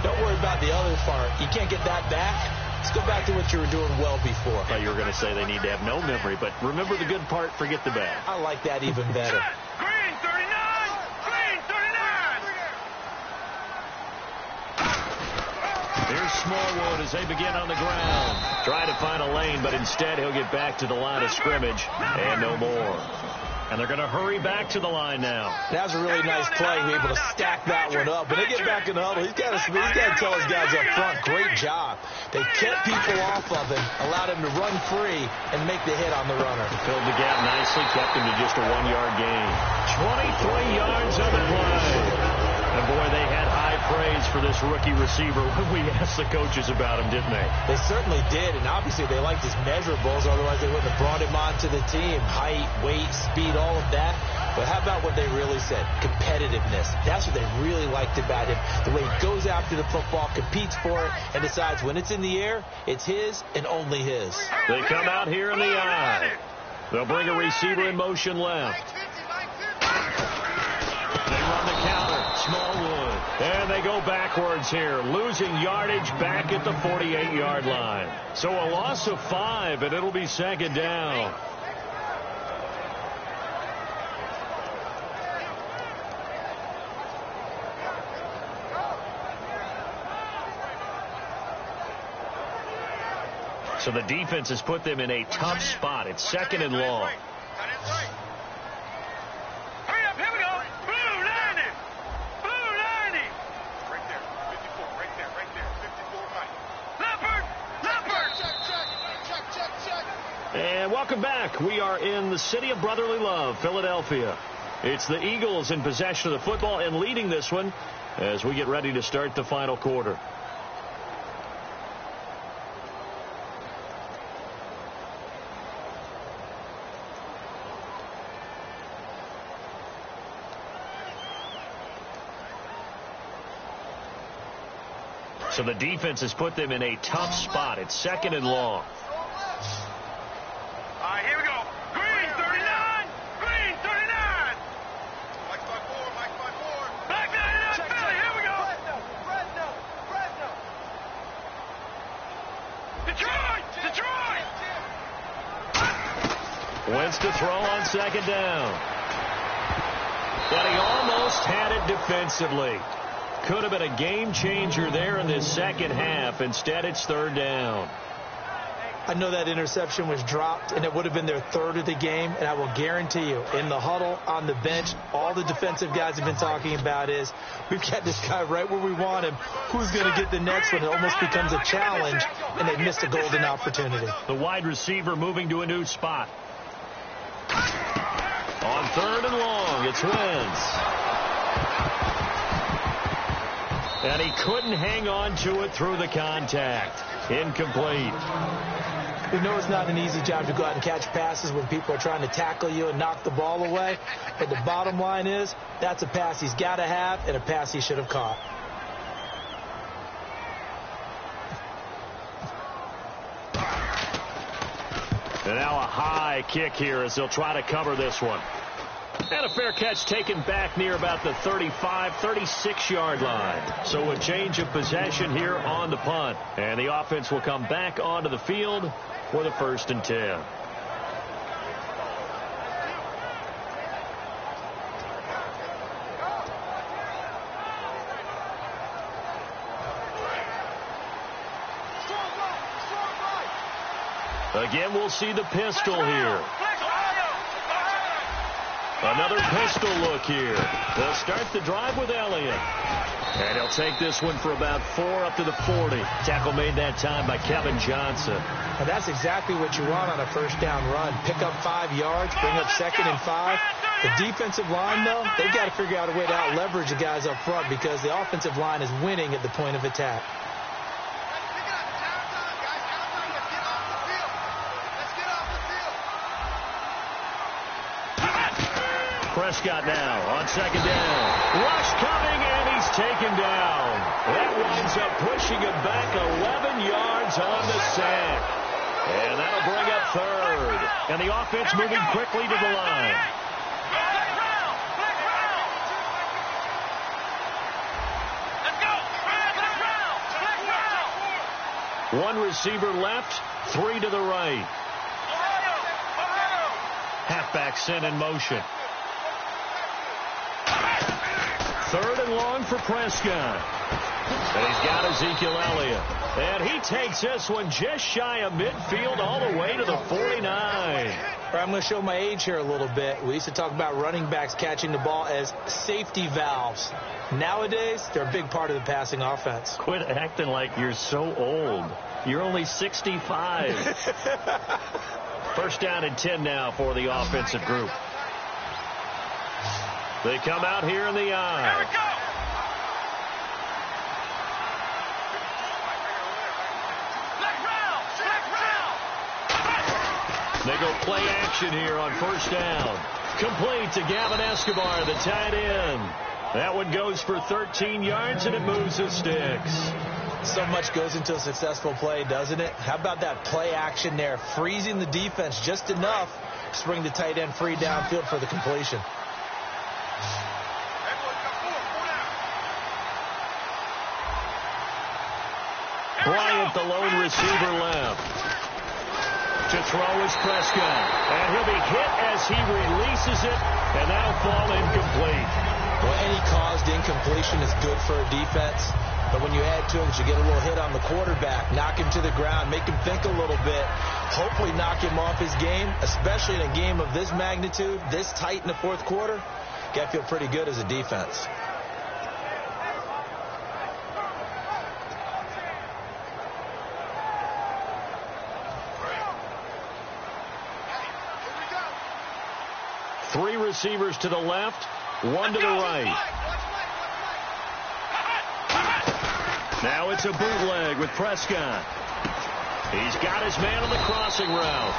Don't worry about the other part. You can't get that back. Let's go back to what you were doing well before. I thought you were going to say they need to have no memory, but remember the good part, forget the bad. I like that even better. Green 39! Green 39! Here's Smallwood as they begin on the ground. Trying to find a lane, but instead he'll get back to the line of scrimmage and no more. And they're going to hurry back to the line now. That was a really nice play. We were able to stack that one up. When they get back in the huddle, he's got to tell his guys up front, great job. They kept people off of him, allowed him to run free, and make the hit on the runner. Filled the gap nicely, kept him to just a 1-yard gain. 23 yards on the play. And boy, they had high praise for this rookie receiver when we asked the coaches about him, didn't they? They certainly did, and obviously they liked his measurables, otherwise they wouldn't have brought him onto the team. Height, weight, speed, all of that. But how about what they really said? Competitiveness. That's what they really liked about him. The way he goes after the football, competes for it, and decides when it's in the air, it's his and only his. They come out here in the eye. They'll bring a receiver in motion left. They run the counter. Smallwood. And they go backwards here, losing yardage back at the 48-yard line. So a loss of 5, and it'll be second down. So the defense has put them in a tough spot. It's second and long. Hurry up, here we go. Blue 90. Blue 90. Right there. 54, right there, right there. 54, right. Leopard. Check. And welcome back. We are in the city of brotherly love, Philadelphia. It's the Eagles in possession of the football and leading this one as we get ready to start the final quarter. So the defense has put them in a tough spot. It's second and long. All right, here we go. Green 39. Green 39. Mike 5-4. Mike 5-4. Back 99 Philly. Here we go. Fresno. Detroit. Wentz to throw on second down. But he almost had it defensively. Could have been a game changer there in this second half. Instead, it's third down. I know that interception was dropped, and it would have been their third of the game, and I will guarantee you, in the huddle, on the bench, all the defensive guys have been talking about is, we've got this guy right where we want him. Who's going to get the next one? It almost becomes a challenge, and they missed a golden opportunity. The wide receiver moving to a new spot. On third and long, it's Wentz. And he couldn't hang on to it through the contact. Incomplete. We know it's not an easy job to go out and catch passes when people are trying to tackle you and knock the ball away. But the bottom line is, that's a pass he's got to have and a pass he should have caught. And now a high kick here as they'll try to cover this one. And a fair catch taken back near about the 35, 36-yard line. So a change of possession here on the punt. And the offense will come back onto the field for the 1st and 10. Again, we'll see the pistol here. Another pistol look here. They'll start the drive with Elliott. And he'll take this one for about 4 up to the 40. Tackle made that time by Kevin Johnson. And that's exactly what you want on a first down run. Pick up 5 yards, bring up 2nd and 5. The defensive line, though, they've got to figure out a way to out-leverage the guys up front because the offensive line is winning at the point of attack. Prescott now on second down. Rush coming, and he's taken down. That winds up pushing him back 11 yards on the sack. And that'll bring up third. And the offense moving quickly to the line. One receiver left, three to the right. Halfback sent in motion. Third and long for Prescott. And he's got Ezekiel Elliott. And he takes this one just shy of midfield all the way to the 49. I'm going to show my age here a little bit. We used to talk about running backs catching the ball as safety valves. Nowadays, they're a big part of the passing offense. Quit acting like you're so old. You're only 65. First down and 10 now for the offensive group. They come out here in the eye. Here we go. They go play action here on first down. Complete to Gavin Escobar, the tight end. That one goes for 13 yards, and it moves the sticks. So much goes into a successful play, doesn't it? How about that play action there, freezing the defense just enough to bring the tight end free downfield for the completion. Bryant, the lone receiver, left. To throw is Prescott. And he'll be hit as he releases it, and that'll fall incomplete. Well, any caused incompletion is good for a defense. But when you add to it, you get a little hit on the quarterback, knock him to the ground, make him think a little bit, hopefully knock him off his game, especially in a game of this magnitude, this tight in the fourth quarter. Got to feel pretty good as a defense. Three receivers to the left, one to the right. Now it's a bootleg with Prescott. He's got his man on the crossing route.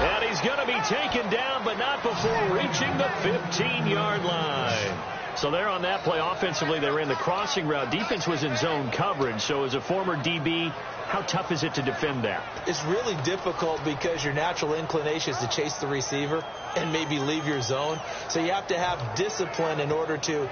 And he's going to be taken down, but not before reaching the 15-yard line. So there on that play, offensively, they ran the crossing route. Defense was in zone coverage. So as a former DB, how tough is it to defend that? It's really difficult because your natural inclination is to chase the receiver and maybe leave your zone. So you have to have discipline in order to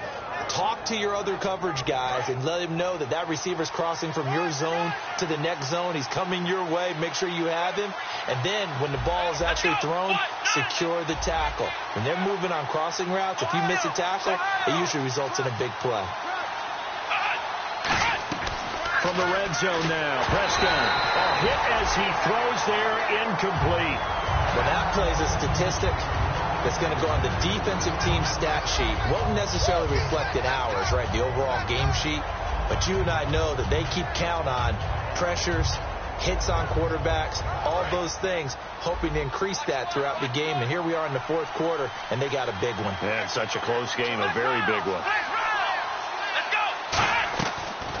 talk to your other coverage guys and let him know that that receiver's crossing from your zone to the next zone. He's coming your way. Make sure you have him. And then when the ball is actually thrown, secure the tackle. When they're moving on crossing routes, if you miss a tackle, it usually results in a big play. From the red zone now, Prescott. A hit as he throws there, incomplete. Well, that plays a statistic that's going to go on the defensive team stat sheet. Won't necessarily reflect in ours, right, the overall game sheet. But you and I know that they keep count on pressures, hits on quarterbacks, all those things, hoping to increase that throughout the game. And here we are in the fourth quarter, and they got a big one. Yeah, it's such a close game, a very big one.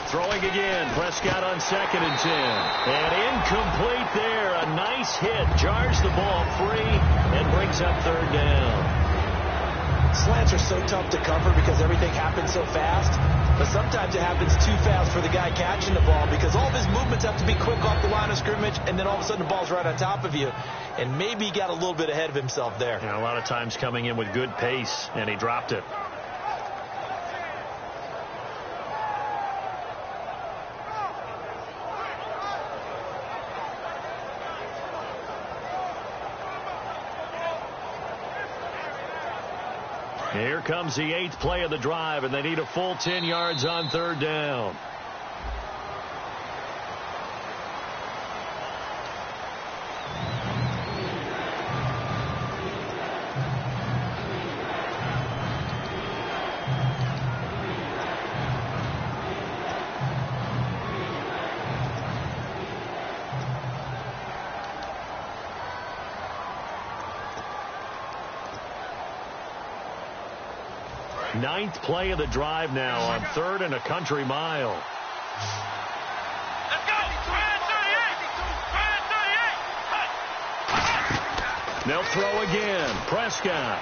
Throwing again, Prescott on 2nd and 10. And incomplete there. A nice hit. Jars the ball free and brings up 3rd down. Slants are so tough to cover because everything happens so fast. But sometimes it happens too fast for the guy catching the ball because all of his movements have to be quick off the line of scrimmage, and then all of a sudden the ball's right on top of you. And maybe he got a little bit ahead of himself there. Yeah, a lot of times coming in with good pace, and he dropped it. Here comes the 8th play of the drive, and they need a full 10 yards on 3rd down. Ninth play of the drive now on 3rd and a country mile. Let's go! 38! They'll throw again. Prescott.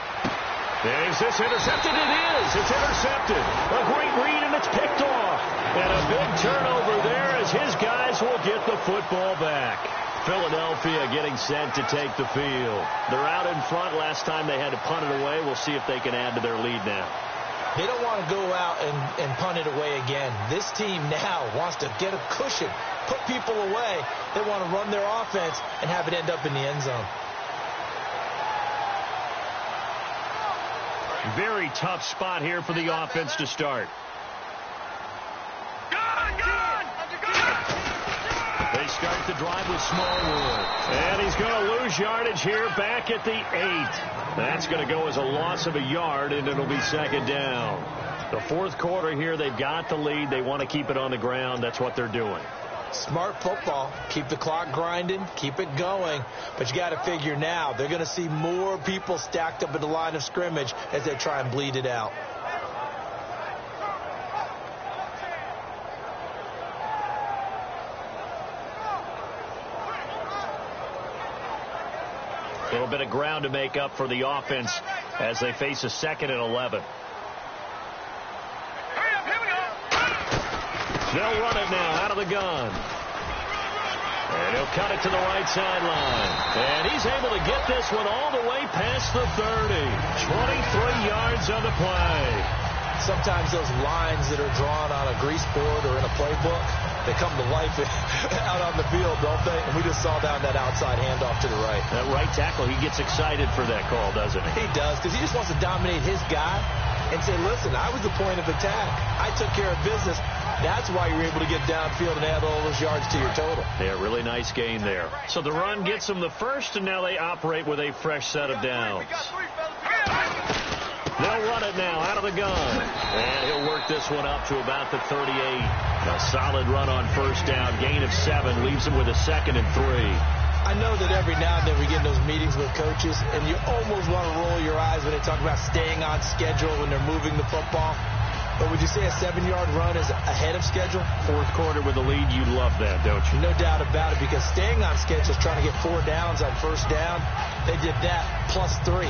Is this intercepted? It is. It's intercepted. A great read, and it's picked off. And a big turnover there as his guys will get the football back. Philadelphia getting set to take the field. They're out in front. Last time they had to punt it away. We'll see if they can add to their lead now. They don't want to go out and punt it away again. This team now wants to get a cushion, put people away. They want to run their offense and have it end up in the end zone. Very tough spot here for the offense to start. They start the drive with Smallwood. And he's going to lose yardage here back at the 8. That's going to go as a loss of a yard, and it'll be second down. The fourth quarter here, they've got the lead. They want to keep it on the ground. That's what they're doing. Smart football. Keep the clock grinding. Keep it going. But you got to figure now, they're going to see more people stacked up at the line of scrimmage as they try and bleed it out. A little bit of ground to make up for the offense as they face a 2nd and 11. They'll run it now out of the gun. And he'll cut it to the right sideline. And he's able to get this one all the way past the 30. 23 yards on the play. Sometimes those lines that are drawn on a grease board or in a playbook, they come to life out on the field, don't they? And we just saw down that outside handoff to the right. That right tackle, he gets excited for that call, doesn't he? He does, because he just wants to dominate his guy and say, listen, I was the point of attack. I took care of business. That's why you're able to get downfield and add all those yards to your total. Yeah, really nice gain there. So the run gets them the first, and now they operate with a fresh set of downs. They'll run it now out of the gun. And he'll work this one up to about the 38. A solid run on first down. Gain of 7 leaves him with a 2nd and 3. I know that every now and then we get in those meetings with coaches, and you almost want to roll your eyes when they talk about staying on schedule when they're moving the football. But would you say a 7-yard run is ahead of schedule? Fourth quarter with a lead, you love that, don't you? No doubt about it, because staying on schedule is trying to get 4 downs on first down. They did that plus 3.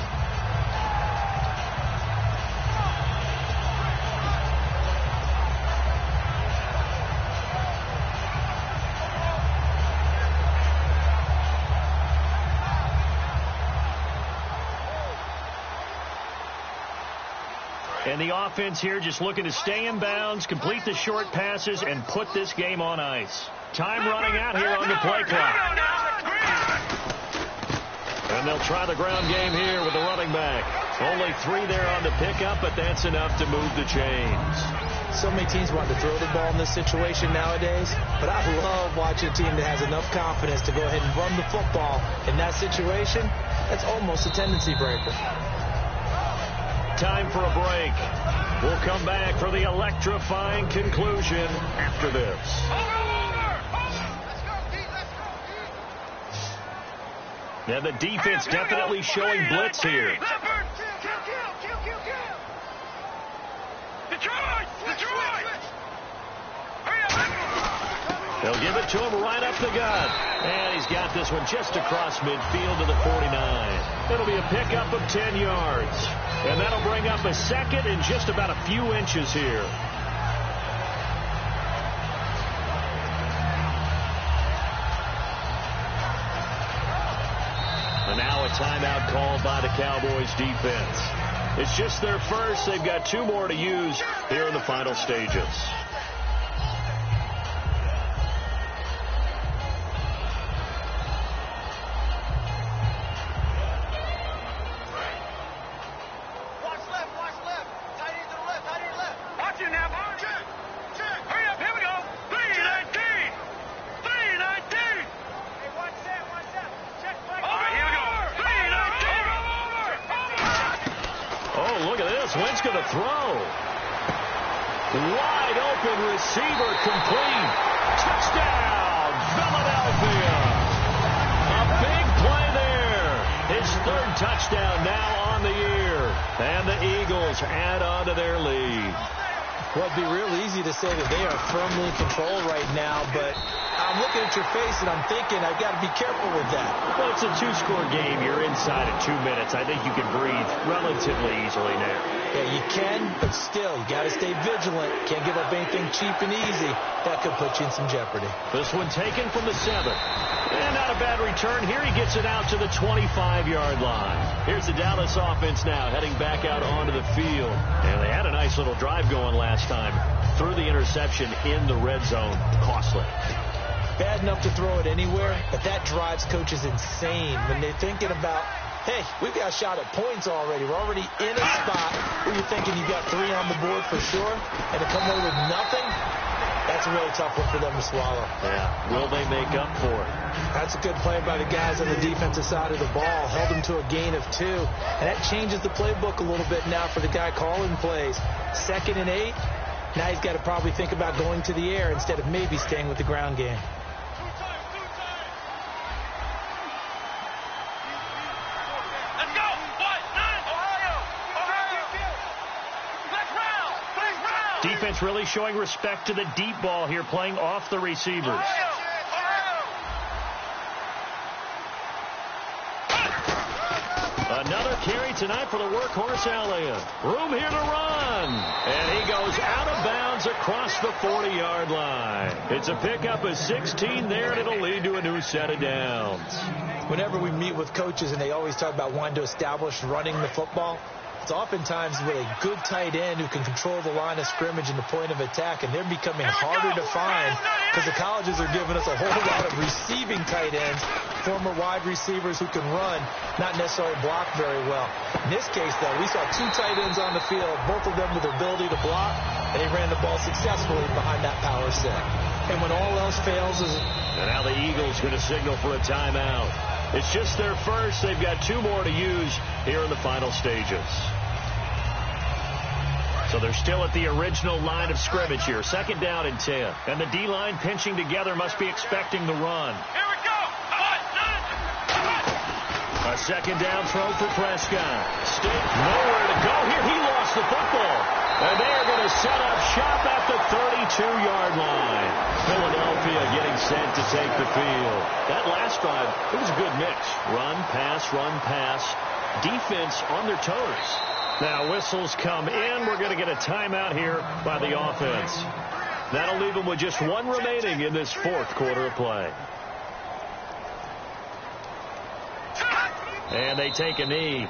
And the offense here just looking to stay in bounds, complete the short passes, and put this game on ice. Time running out here on the play clock. And they'll try the ground game here with the running back. Only 3 there on the pickup, but that's enough to move the chains. So many teams want to throw the ball in this situation nowadays, but I love watching a team that has enough confidence to go ahead and run the football. In that situation, that's almost a tendency breaker. Time for a break. We'll come back for the electrifying conclusion after this. Now the defense definitely showing blitz here. They'll give it to him right up the gut. And he's got this one just across midfield to the 49. It'll be a pickup of 10 yards. And that'll bring up a 2nd and just about a few inches here. And now a timeout called by the Cowboys defense. It's just their first. They've got 2 more to use here in the final stages. Wentz going to throw. Wide open receiver complete. Touchdown, Philadelphia. A big play there. His 3rd touchdown now on the year. And the Eagles add on to their lead. Well, it'd be real easy to say that they are firmly in control right now, but I'm looking at your face and I'm thinking I've got to be careful with that. Well, it's a 2-score game. You're inside at 2 minutes. I think you can breathe relatively easily now. Yeah, you can, but still, you got to stay vigilant. Can't give up anything cheap and easy. That could put you in some jeopardy. This one taken from the 7. And not a bad return here. He gets it out to the 25-yard line. Here's the Dallas offense now heading back out onto the field. And they had a nice little drive going last time. Threw the interception in the red zone. Costly. Bad enough to throw it anywhere, but that drives coaches insane when they're thinking about, hey, we've got a shot at points already. We're already in a spot where you're thinking you've got 3 on the board for sure, and to come away with nothing, that's a really tough one for them to swallow. Yeah, will they make up for it? That's a good play by the guys on the defensive side of the ball. Held them to a gain of 2, and that changes the playbook a little bit now for the guy calling plays. 2nd and 8, now he's got to probably think about going to the air instead of maybe staying with the ground game. Defense really showing respect to the deep ball here, playing off the receivers. Another carry tonight for the workhorse Elliott. Room here to run. And he goes out of bounds across the 40-yard line. It's a pickup of 16 there, and it'll lead to a new set of downs. Whenever we meet with coaches and they always talk about wanting to establish running the football, it's oftentimes with a good tight end who can control the line of scrimmage and the point of attack, and they're becoming harder to find because the colleges are giving us a whole lot of receiving tight ends, former wide receivers who can run, not necessarily block very well. In this case, though, we saw 2 tight ends on the field, both of them with the ability to block, and they ran the ball successfully behind that power set. And when all else fails is... And now the Eagles going to signal for a timeout. It's just their first. They've got 2 more to use here in the final stages. So they're still at the original line of scrimmage here. 2nd down and 10. And the D-line pinching together must be expecting the run. Here we go. A 2nd down throw for Prescott. Stick nowhere to go here. He lost the football. And they are going to set up shop at the 32-yard line. Philadelphia getting set to take the field. That last drive, it was a good mix. Run, pass, defense on their toes. Now whistles come in. We're going to get a timeout here by the offense. That'll leave them with just 1 remaining in this 4th quarter of play. And they take a knee.